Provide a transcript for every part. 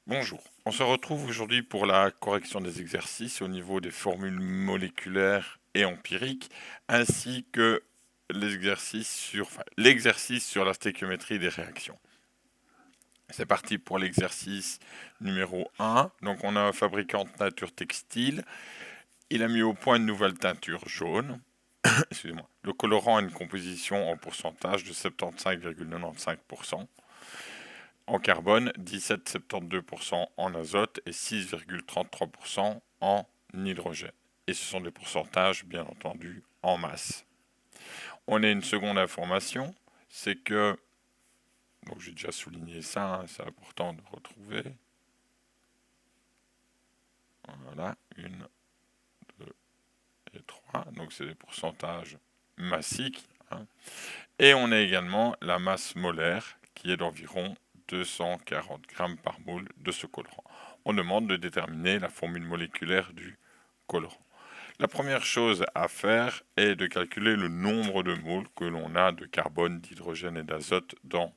Bonjour, on se retrouve aujourd'hui pour la correction des exercices au niveau des formules moléculaires et empiriques, ainsi que l'exercice sur la stéchiométrie des réactions. C'est parti pour l'exercice numéro 1. Donc on a un fabricant de teinture textile. Il a mis au point une nouvelle teinture jaune. Excusez-moi. Le colorant a une composition en pourcentage de 75,95%. En carbone, 17,72% en azote et 6,33% en hydrogène. Et ce sont des pourcentages, bien entendu, en masse. On a une seconde information, c'est que, donc j'ai déjà souligné ça, hein, c'est important de retrouver. Voilà, 1, 2 et 3, donc c'est des pourcentages massiques. Hein. Et on a également la masse molaire qui est d'environ 240 grammes par mole de ce colorant. On demande de déterminer la formule moléculaire du colorant. La première chose à faire est de calculer le nombre de moles que l'on a de carbone, d'hydrogène et d'azote dans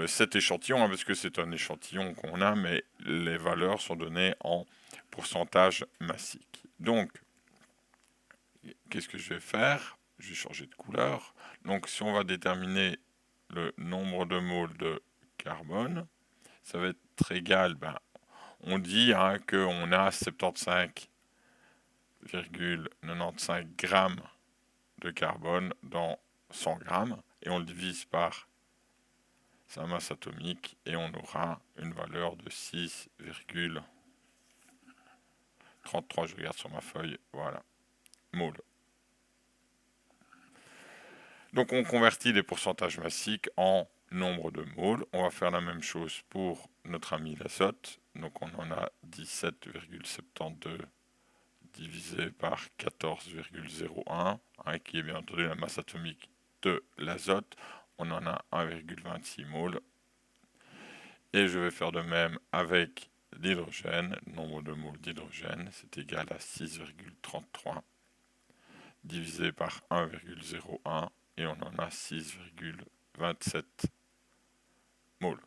cet échantillon, hein, parce que c'est un échantillon qu'on a, mais les valeurs sont données en pourcentage massique. Donc, qu'est-ce que je vais faire? Je vais changer de couleur. Donc, si on va déterminer le nombre de moles de carbone, ça va être égal, on dit hein, qu'on a 75,95 grammes de carbone dans 100 grammes, et on le divise par sa masse atomique, et on aura une valeur de 6,33, je regarde sur ma feuille, voilà, moles. Donc on convertit les pourcentages massiques en nombre de moles. On va faire la même chose pour notre ami l'azote. Donc on en a 17,72 divisé par 14,01, hein, qui est bien entendu la masse atomique de l'azote. On en a 1,26 moles. Et je vais faire de même avec l'hydrogène. Nombre de moles d'hydrogène, c'est égal à 6,33 divisé par 1,01 et on en a 6,27 moles.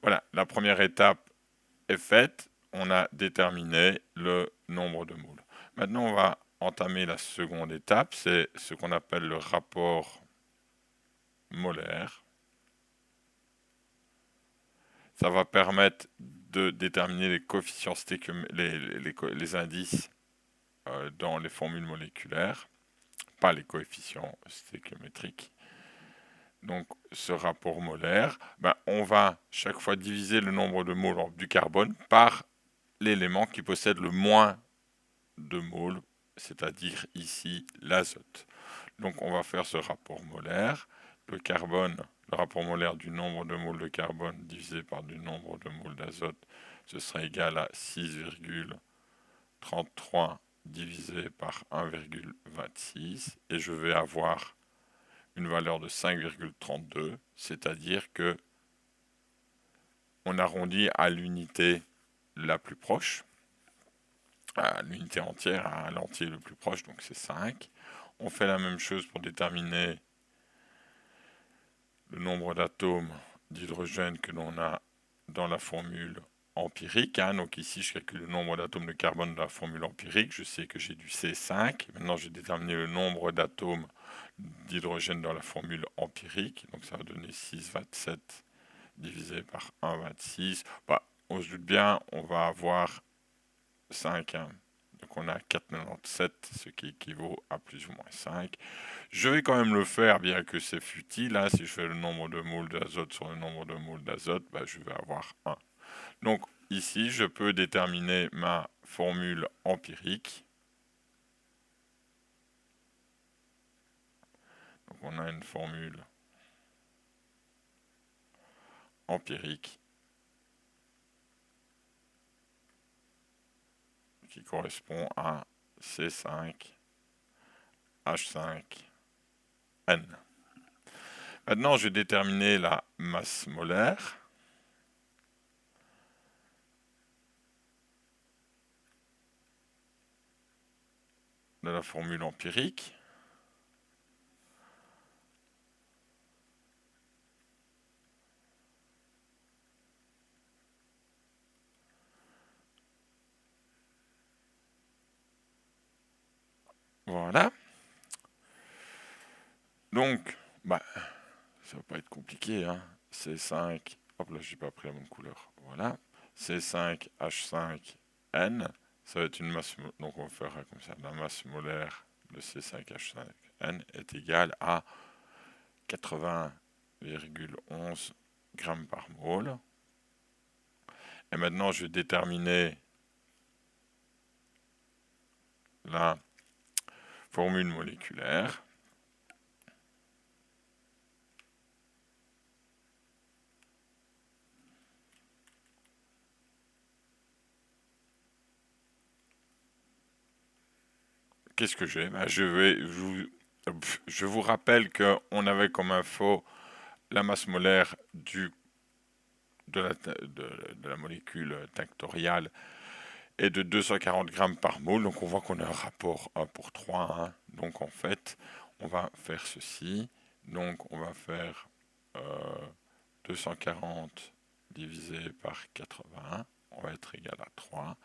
Voilà, la première étape est faite. On a déterminé le nombre de moles. Maintenant, on va entamer la seconde étape. C'est ce qu'on appelle le rapport molaire. Ça va permettre de déterminer les coefficients les indices dans les formules moléculaires, pas les coefficients stéchiométriques. Donc ce rapport molaire, on va chaque fois diviser le nombre de moles du carbone par l'élément qui possède le moins de moles, c'est-à-dire ici l'azote. Donc on va faire ce rapport molaire. Le carbone, le rapport molaire du nombre de moles de carbone divisé par du nombre de moles d'azote, ce sera égal à 6,33 divisé par 1,26 et je vais avoir une valeur de 5,32, c'est-à-dire que on arrondit à l'unité la plus proche, à l'unité entière, à l'entier le plus proche, donc c'est 5. On fait la même chose pour déterminer le nombre d'atomes d'hydrogène que l'on a dans la formule empirique. Hein. Donc ici, je calcule le nombre d'atomes de carbone dans la formule empirique. Je sais que j'ai du C5. Maintenant, j'ai déterminé le nombre d'atomes d'hydrogène dans la formule empirique. Donc ça va donner 6,27 divisé par 1,26. On se doute bien, on va avoir 5. Hein. Donc on a 4,97, ce qui équivaut à plus ou moins 5. Je vais quand même le faire, bien que c'est futile. Hein. Si je fais le nombre de moles d'azote sur le nombre de moles d'azote, je vais avoir 1. Donc ici, je peux déterminer ma formule empirique. Donc on a une formule empirique qui correspond à C5H5N. Maintenant, je vais déterminer la masse molaire. De la formule empirique. Voilà. Donc, bah, ça va pas être compliqué, hein. C5, hop là, j'ai pas pris la bonne couleur. Voilà. C5H5N, ça va être une masse, donc on va faire comme ça. La masse molaire de C5H5N est égale à 80,11 grammes par mole. Et maintenant, je vais déterminer la formule moléculaire. Qu'est-ce que j'ai? Ben, je vous rappelle qu'on avait comme info la masse molaire de la molécule tinctoriale est de 240 grammes par mole. Donc on voit qu'on a un rapport 1 pour 3. Hein. Donc en fait, on va faire ceci. Donc on va faire 240 divisé par 80. On va être égal à 3.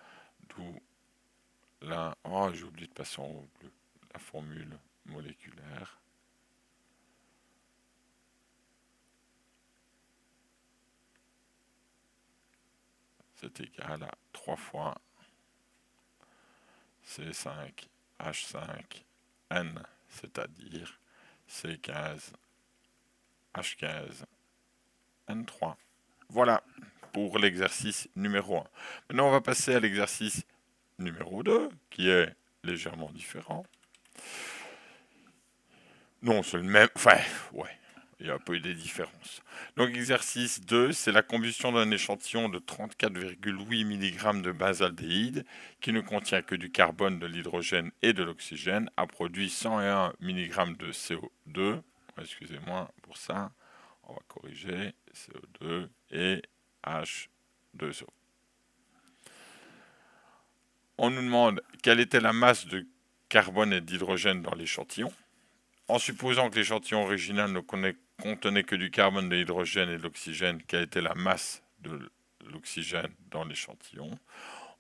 D'où là, oh, j'ai oublié de passer en bleu la formule moléculaire. C'est égal à 3 fois C5H5N, c'est-à-dire C15H15N3. Voilà pour l'exercice numéro 1. Maintenant, on va passer à l'exercice numéro 2, qui est légèrement différent. Non, c'est le même. Enfin, ouais, il y a un peu des différences. Donc, exercice 2, c'est la combustion d'un échantillon de 34,8 mg de benzaldéhyde qui ne contient que du carbone, de l'hydrogène et de l'oxygène, a produit 101 mg de CO2. Excusez-moi pour ça. On va corriger CO2 et H2O. On nous demande quelle était la masse de carbone et d'hydrogène dans l'échantillon. En supposant que l'échantillon original ne contenait que du carbone, de l'hydrogène et de l'oxygène, quelle était la masse de l'oxygène dans l'échantillon.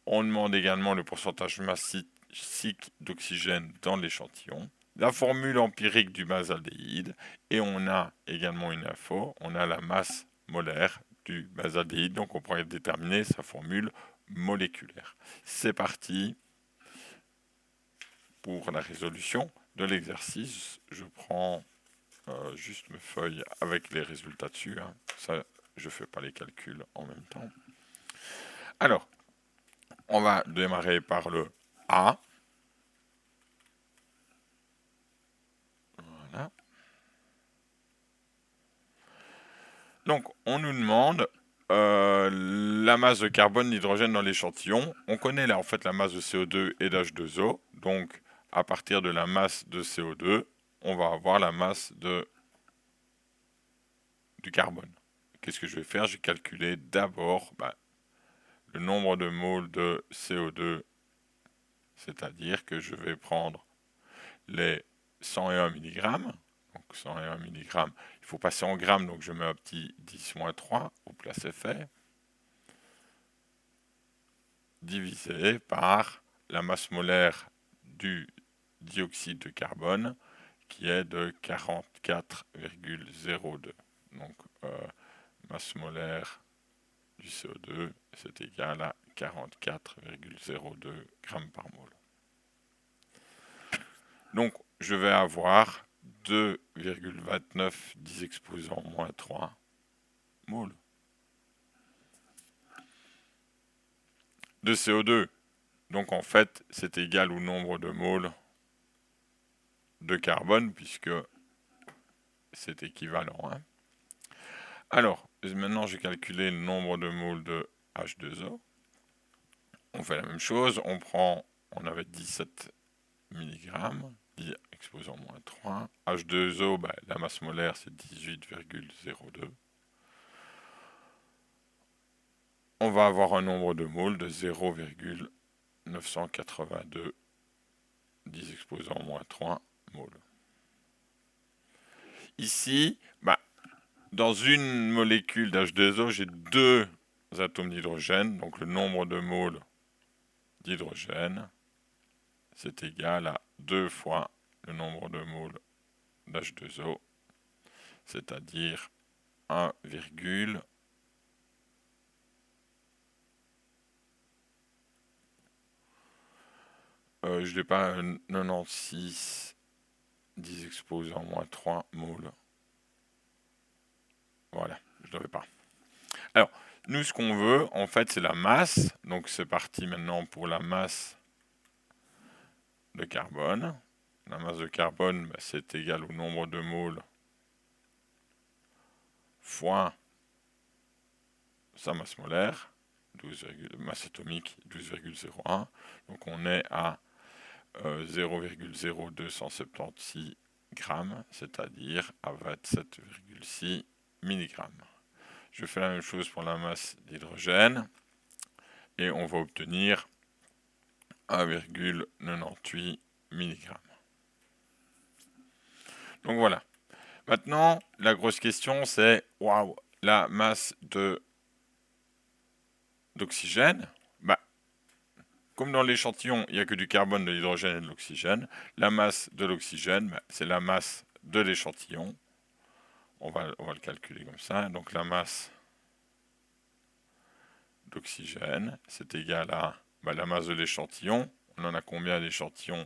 On demande également le pourcentage massique d'oxygène dans l'échantillon, la formule empirique du benzaldéhyde, et on a également une info, on a la masse molaire du benzaldéhyde, donc on pourrait déterminer sa formule moléculaire. C'est parti pour la résolution de l'exercice. Je prends juste mes feuilles avec les résultats dessus. Hein. Ça, je ne fais pas les calculs en même temps. Alors, on va démarrer par le A. Voilà. Donc, on nous demande la masse de carbone, d'hydrogène dans l'échantillon. On connaît là en fait la masse de CO2 et d'H2O. Donc, à partir de la masse de CO2, on va avoir la masse du carbone. Qu'est-ce que je vais faire? Je vais calculer d'abord le nombre de moles de CO2, c'est-à-dire que je vais prendre les 101 mg. Donc 101 mg, il faut passer en grammes, donc je mets un petit 10-3 au place effet, divisé par la masse molaire du dioxyde de carbone, qui est de 44,02. Donc masse molaire du CO2, c'est égal à 44,02 grammes par mole. Donc, je vais avoir 2,29 10 exposant moins 3 moles de CO2. Donc, en fait, c'est égal au nombre de moles de carbone, puisque c'est équivalent. Hein. Alors, maintenant, j'ai calculé le nombre de moles de H2O. On fait la même chose. On avait 17 mg, exposant moins 3. H2O, la masse molaire, c'est 18,02. On va avoir un nombre de moles de 0,982 10 exposant moins 3 moles. Ici, dans une molécule d'H2O, j'ai deux atomes d'hydrogène, donc le nombre de moles d'hydrogène, c'est égal à 2 fois le nombre de moles d'H2O, c'est-à-dire 1, je n'ai pas 96 10 exposants moins 3 moles. Voilà, je ne l'avais pas. Alors, nous, ce qu'on veut, en fait, c'est la masse. Donc, c'est parti maintenant pour la masse de carbone. La masse de carbone, bah, c'est égal au nombre de moles fois sa masse molaire, masse atomique 12,01. Donc, on est à 0,0276 grammes, c'est-à-dire à 27,6 mg. Je fais la même chose pour la masse d'hydrogène et on va obtenir 1,98 mg. Donc voilà. Maintenant, la grosse question c'est, waouh, la masse d'oxygène, bah, comme dans l'échantillon, il n'y a que du carbone, de l'hydrogène et de l'oxygène, la masse de l'oxygène, bah, c'est la masse de l'échantillon. On va le calculer comme ça. Donc la masse d'oxygène, c'est égal à la masse de l'échantillon. On en a combien d'échantillons?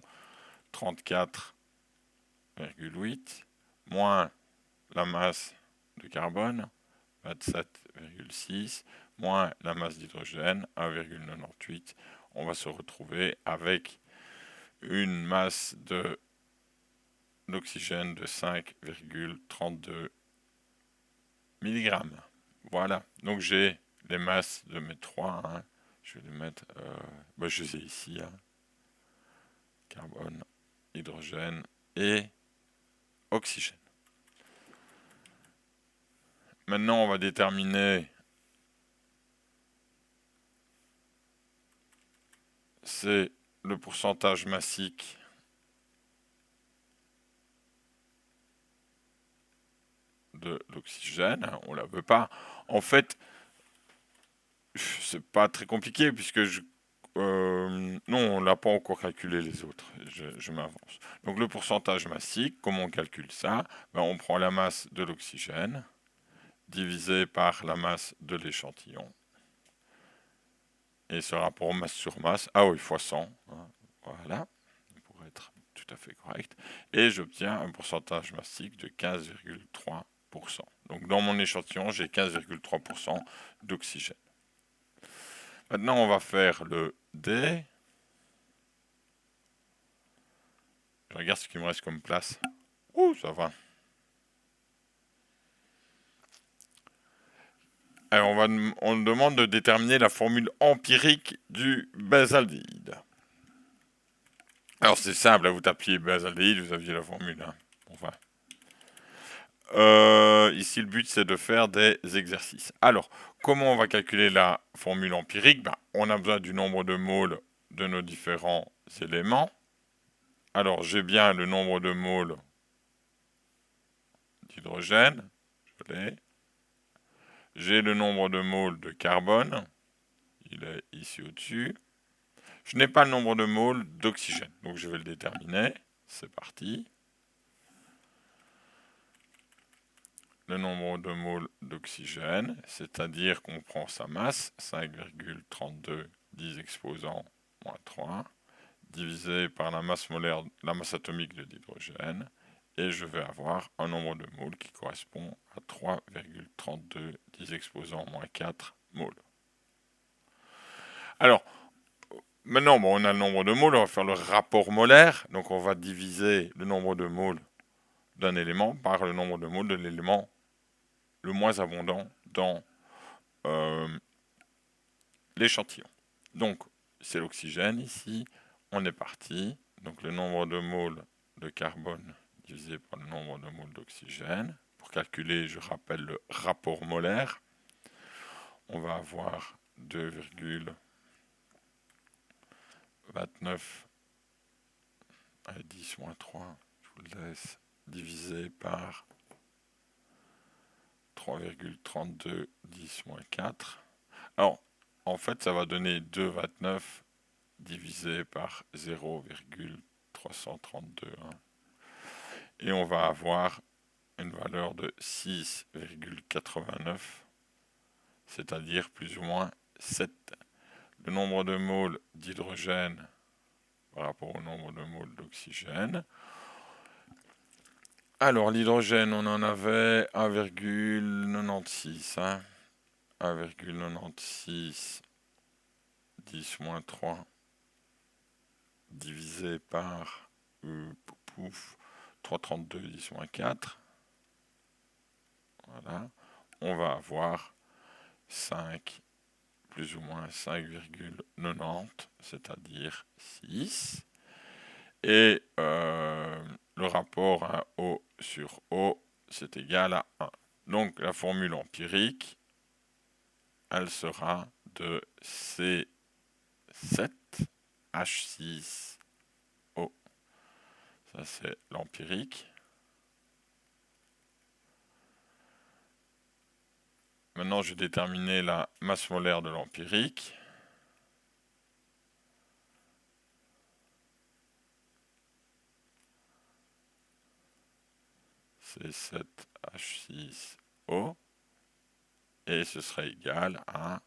34,8 moins la masse de carbone, 27,6, moins la masse d'hydrogène, 1,98. On va se retrouver avec une masse d'oxygène de 5,32 mg. Voilà, donc j'ai les masses de mes trois. Hein. Je vais les mettre, je les ai ici. Hein. Carbone, hydrogène et oxygène. Maintenant, on va déterminer c'est le pourcentage massique de l'oxygène. On la veut pas. En fait, c'est pas très compliqué puisque non, on n'a pas encore calculé les autres. Je m'avance. Donc le pourcentage massique, comment on calcule ça? On prend la masse de l'oxygène divisé par la masse de l'échantillon. Et ce rapport masse sur masse, ah oui, fois 100. Hein, voilà, pour être tout à fait correct. Et j'obtiens un pourcentage massique de 15,3%. Donc dans mon échantillon, j'ai 15,3% d'oxygène. Maintenant, on va faire le D. Je regarde ce qu'il me reste comme place. Ouh, ça va. Alors, on demande de déterminer la formule empirique du benzaldéhyde. Alors, c'est simple, vous tapiez benzaldéhyde, vous aviez la formule. Hein. Enfin. Ici, le but, c'est de faire des exercices. Alors, comment on va calculer la formule empirique? On a besoin du nombre de moles de nos différents éléments. Alors, j'ai bien le nombre de moles d'hydrogène. Je l'ai. J'ai le nombre de moles de carbone. Il est ici au-dessus. Je n'ai pas le nombre de moles d'oxygène. Donc, je vais le déterminer. C'est parti. Le nombre de moles d'oxygène, c'est-à-dire qu'on prend sa masse, 5,32 10 exposants moins 3, divisé par la masse molaire, la masse atomique de l'hydrogène, et je vais avoir un nombre de moles qui correspond à 3,32 10 exposants moins 4 moles. Alors, maintenant, on a le nombre de moles, on va faire le rapport molaire, donc on va diviser le nombre de moles d'un élément par le nombre de moles de l'élément le moins abondant dans l'échantillon. Donc, c'est l'oxygène ici. On est parti. Donc, le nombre de moles de carbone divisé par le nombre de moles d'oxygène. Pour calculer, je rappelle le rapport molaire. On va avoir 2,29 à 10 moins 3, je vous le laisse, divisé par 3,32 10 moins 4. Alors, en fait, ça va donner 2,29 divisé par 0,32 332. Hein. Et on va avoir une valeur de 6,89, c'est-à-dire plus ou moins 7. Le nombre de moles d'hydrogène par rapport au nombre de moles d'oxygène. Alors l'hydrogène, on en avait 1,96. Hein. 1,96 10-3 divisé par 332 10-4. Voilà. On va avoir 5 plus ou moins 5,90, c'est-à-dire 6. Et le rapport à O sur O, c'est égal à 1. Donc la formule empirique, elle sera de C7H6O. Ça c'est l'empirique. Maintenant, je vais déterminer la masse molaire de l'empirique. C7H6O. Et ce serait égal à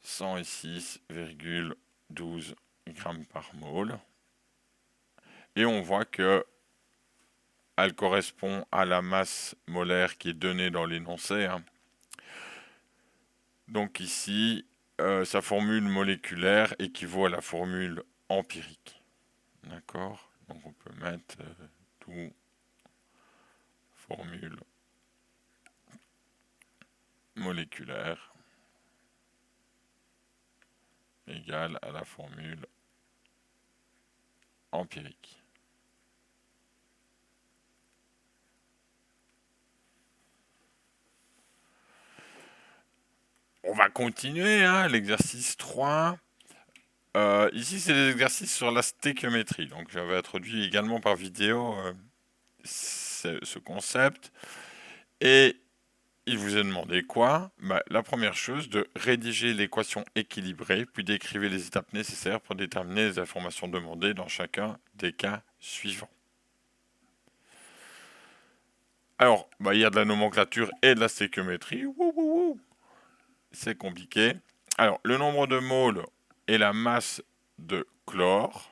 106,12 grammes par mole. Et on voit que elle correspond à la masse molaire qui est donnée dans l'énoncé. Hein. Donc ici, sa formule moléculaire équivaut à la formule empirique. D'accord? Donc on peut mettre tout formule moléculaire égale à la formule empirique. On va continuer, hein, l'exercice 3. Ici, c'est des exercices sur la stéchiométrie. Donc, j'avais introduit également par vidéo ce concept. Et il vous est demandé quoi? La première chose, de rédiger l'équation équilibrée, puis d'écrire les étapes nécessaires pour déterminer les informations demandées dans chacun des cas suivants. Alors, il y a de la nomenclature et de la stéchiométrie. C'est compliqué. Alors, le nombre de moles et la masse de chlore,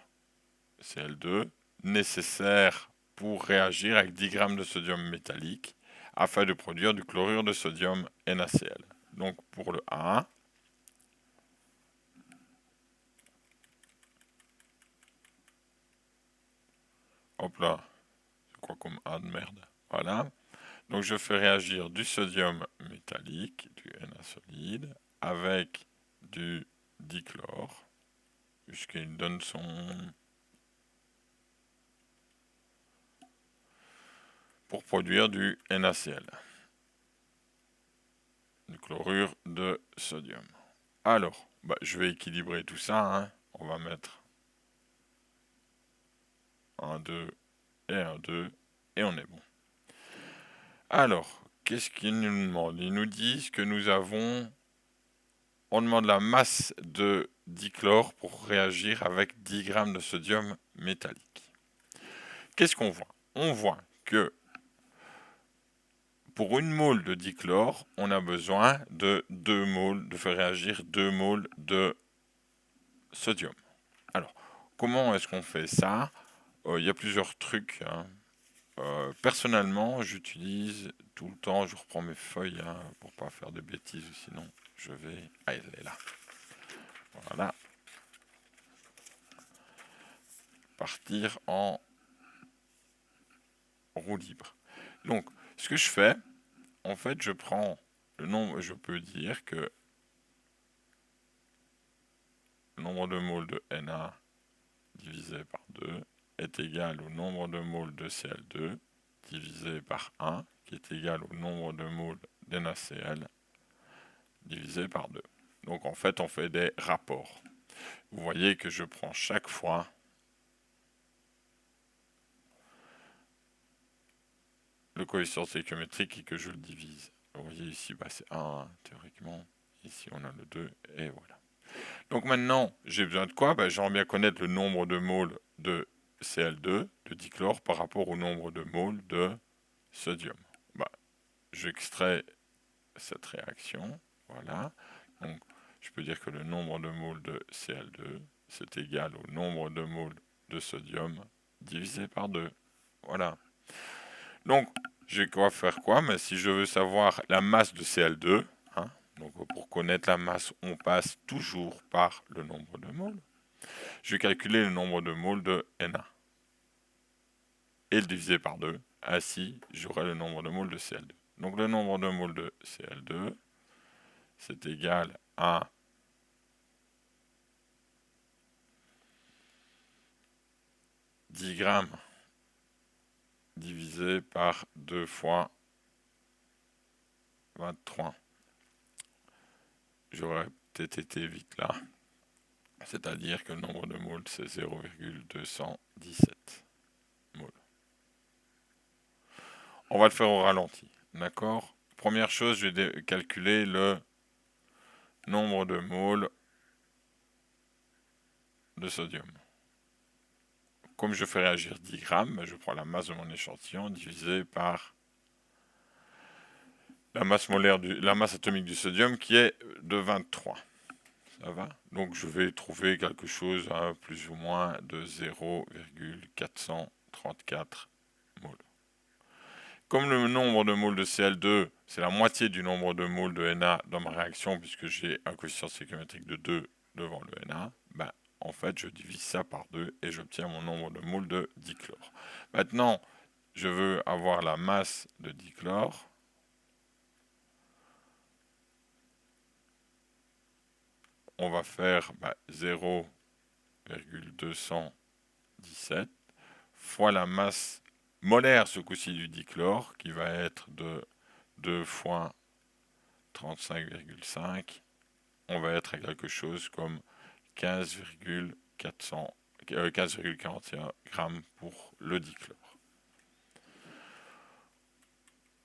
Cl2, nécessaire pour réagir avec 10 grammes de sodium métallique afin de produire du chlorure de sodium NaCl. Donc, pour le A, hop là, c'est quoi comme A de merde? Voilà. Donc, je fais réagir du sodium métallique, du Na solide, avec du dichlore, puisqu'il donne son... pour produire du NaCl, du chlorure de sodium. Alors, je vais équilibrer tout ça. Hein. On va mettre 1, 2 et 1, 2, et on est bon. Alors, qu'est-ce qu'il nous demande? Ils nous disent que nous avons... On demande la masse de dichlore pour réagir avec 10 grammes de sodium métallique. Qu'est-ce qu'on voit? On voit que pour une mole de dichlore, on a besoin de 2 moles, de faire réagir 2 moles de sodium. Alors, comment est-ce qu'on fait ça? Il y a plusieurs trucs. Hein. Personnellement, j'utilise tout le temps, je reprends mes feuilles hein, pour pas faire de bêtises, sinon je vais... Ah, elle est là. Voilà. Partir en roue libre. Donc, ce que je fais, en fait, je prends le nombre, je peux dire que le nombre de moles de Na divisé par 2 est égal au nombre de moles de Cl2 divisé par 1, qui est égal au nombre de moles d'NaCl divisé par 2. Donc en fait, on fait des rapports. Vous voyez que je prends chaque fois le coefficient stéchiométrique et que je le divise. Vous voyez ici, c'est 1 théoriquement. Ici, on a le 2 et voilà. Donc maintenant, j'ai besoin de quoi? Ben, j'aimerais bien connaître le nombre de moles de Cl2, de dichlore, par rapport au nombre de moles de sodium. Ben, j'extrais cette réaction, voilà. Donc, je peux dire que le nombre de moles de Cl2, c'est égal au nombre de moles de sodium divisé par 2. Voilà. Donc, je vais faire quoi? Mais si je veux savoir la masse de Cl2, hein, donc pour connaître la masse, on passe toujours par le nombre de moles. Je vais calculer le nombre de moles de Na et le diviser par 2. Ainsi, j'aurai le nombre de moles de Cl2. Donc le nombre de moles de Cl2, c'est égal à 10 grammes divisé par 2 fois 23. J'aurais peut-être été vite là. C'est-à-dire que le nombre de moles, c'est 0,217 moles. On va le faire au ralenti. D'accord? Première chose, je vais calculer le nombre de moles de sodium. Comme je fais réagir 10 grammes, je prends la masse de mon échantillon divisé par la masse atomique du sodium qui est de 23. Ça va? Donc je vais trouver quelque chose à plus ou moins de 0,434 moles. Comme le nombre de moles de Cl2, c'est la moitié du nombre de moles de Na dans ma réaction, puisque j'ai un coefficient stéquiométrique de 2 devant le Na, ben, en fait, je divise ça par 2 et j'obtiens mon nombre de moles de dichlore. Maintenant, je veux avoir la masse de dichlore. On va faire 0,217 fois la masse molaire, ce coup-ci, du dichlore, qui va être de 2 fois 35,5. On va être à quelque chose comme 15,41 grammes pour le dichlore.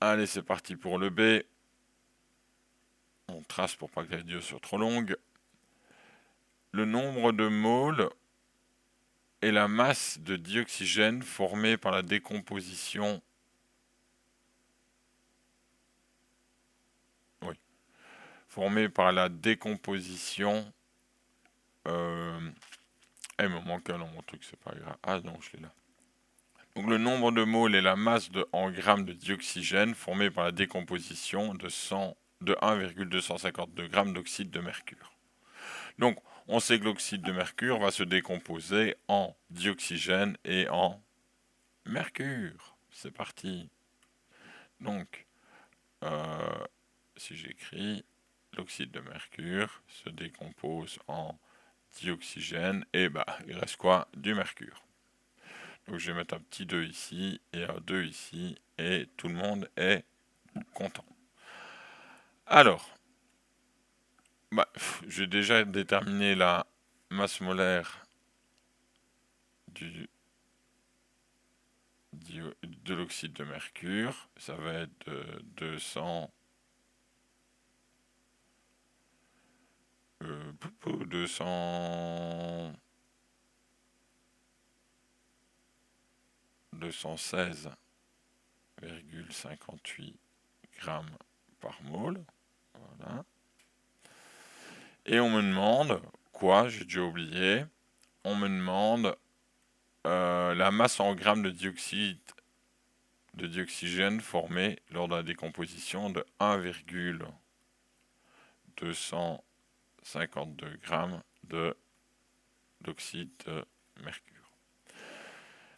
Allez, c'est parti pour le B. On trace pour pas que la vidéo soit trop longue. Le nombre de moles est la masse de dioxygène formée par la décomposition. Oui. Formée par la décomposition. Il me manque un dans mon truc, c'est pas grave. Ah non, je l'ai là. Donc le nombre de moles est la masse en grammes de dioxygène formée par la décomposition de 1,252 grammes d'oxyde de mercure. Donc on sait que l'oxyde de mercure va se décomposer en dioxygène et en mercure. C'est parti. Donc, si j'écris, l'oxyde de mercure se décompose en dioxygène et il reste quoi? Du mercure. Donc je vais mettre un petit 2 ici et un 2 ici et tout le monde est content. Alors, j'ai déjà déterminé la masse molaire de l'oxyde de mercure. Ça va être de 216,58 grammes par mole. Voilà. Et on me demande, quoi? J'ai déjà oublié. On me demande la masse en grammes de dioxygène formée lors de la décomposition de 1,252 grammes d'oxyde de mercure.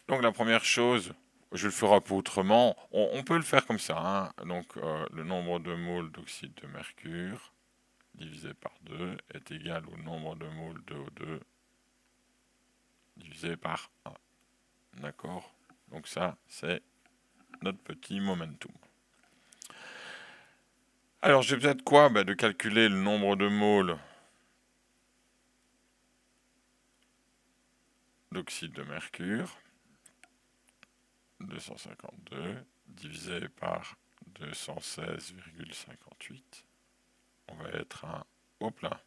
Donc la première chose, je le ferai un peu autrement, on peut le faire comme ça, hein. Donc le nombre de moles d'oxyde de mercure divisé par 2 est égal au nombre de moles de O2 divisé par 1. D'accord? Donc ça, c'est notre petit momentum. Alors j'ai besoin de quoi? De calculer le nombre de moles d'oxyde de mercure. 252 divisé par 216,58. On va être à... Hop là.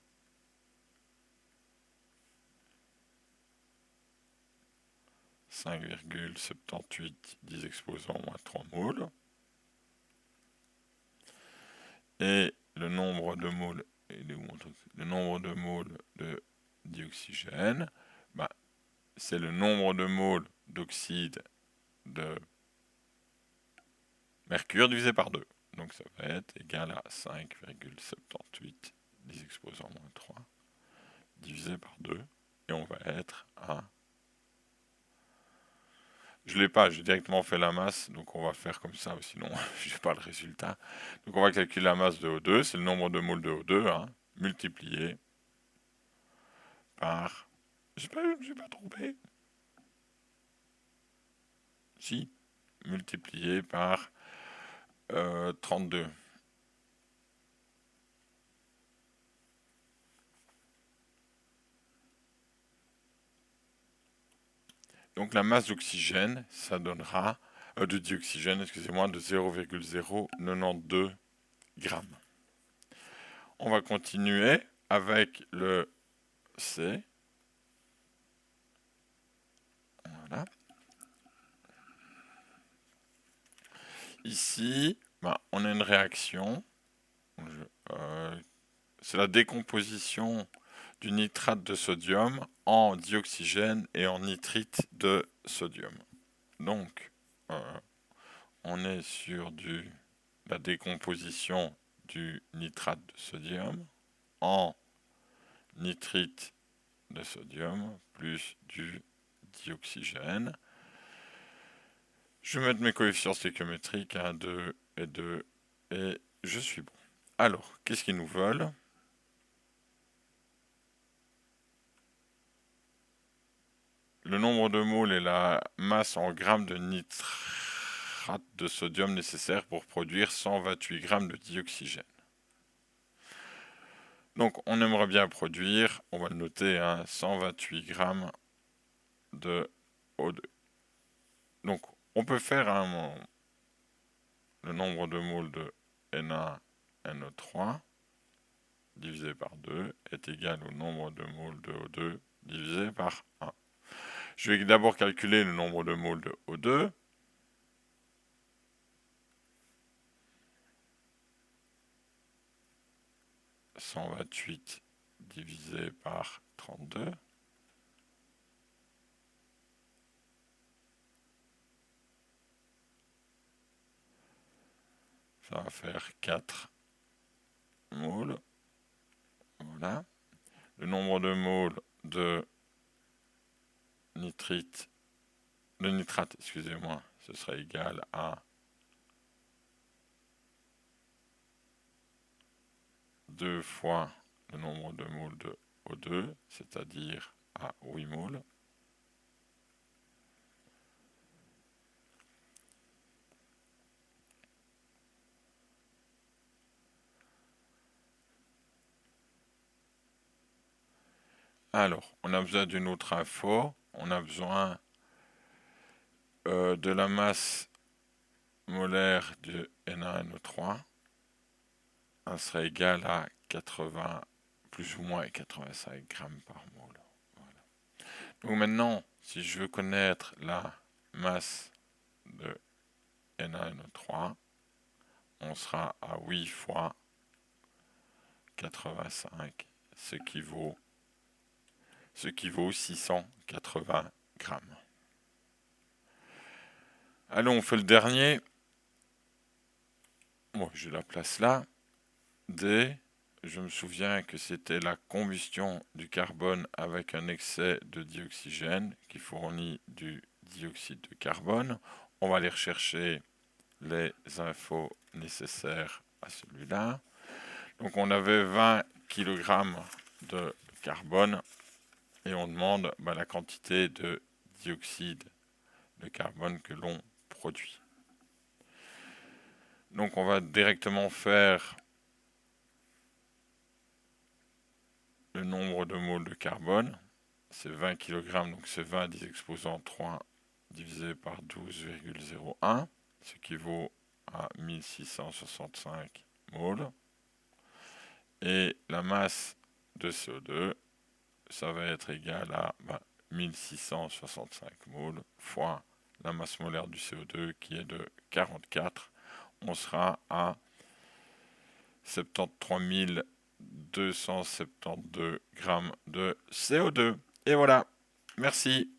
5,78 10 exposant moins 3 moles. Et le nombre de moles, le nombre de moles de dioxygène, bah, c'est le nombre de moles d'oxyde de mercure divisé par 2. Donc ça va être égal à 5,78 10 exposant moins 3 divisé par 2. Et on va être à... Je l'ai pas, j'ai directement fait la masse, donc on va faire comme ça, sinon je n'ai pas le résultat. Donc on va calculer la masse de O2, c'est le nombre de moles de O2, hein, multiplié par... J'ai pas trompé. Si, multiplié par 32. Donc la masse d'oxygène, ça donnera, de dioxygène, excusez-moi, de 0,092 grammes. On va continuer avec le C. Voilà. Ici, on a une réaction. C'est la décomposition du nitrate de sodium en dioxygène et en nitrite de sodium. Donc, on est sur la décomposition du nitrate de sodium en nitrite de sodium plus du dioxygène. Je vais mettre mes coefficients stéchiométriques à 2 et 2 et je suis bon. Alors, qu'est-ce qu'ils nous veulent? Le nombre de moles et la masse en grammes de nitrate de sodium nécessaire pour produire 128 grammes de dioxygène. Donc on aimerait bien produire, on va le noter, 128 grammes de O2. Donc on peut faire le nombre de moles de Na-NO3 divisé par 2 est égal au nombre de moles de O2 divisé par 1. Je vais d'abord calculer le nombre de moles de O2. « 128 divisé par 32. Ça va faire 4 moles. Voilà. Le nombre de moles de nitrate, excusez-moi, ce sera égal à 2 fois le nombre de moles de O2, c'est-à-dire à 8 moles. Alors, on a besoin d'une autre info. On a besoin de la masse molaire de Na-NO3. Elle serait égale à 80, plus ou moins 85 grammes par mole. Voilà. Donc maintenant, si je veux connaître la masse de Na-NO3, on sera à 8 fois 85, ce qui vaut 680 grammes. Allons, on fait le dernier. Bon, je la place là. D, je me souviens que c'était la combustion du carbone avec un excès de dioxygène qui fournit du dioxyde de carbone. On va aller rechercher les infos nécessaires à celui-là. Donc on avait 20 kg de carbone et on demande la quantité de dioxyde de carbone que l'on produit. Donc on va directement faire le nombre de moles de carbone. C'est 20 kg, donc c'est 20 10 exposant 3 divisé par 12,01, ce qui vaut à 1665 moles. Et la masse de CO2, ça va être égal à 1665 moules fois la masse molaire du CO2 qui est de 44. On sera à 73 272 grammes de CO2. Et voilà, merci.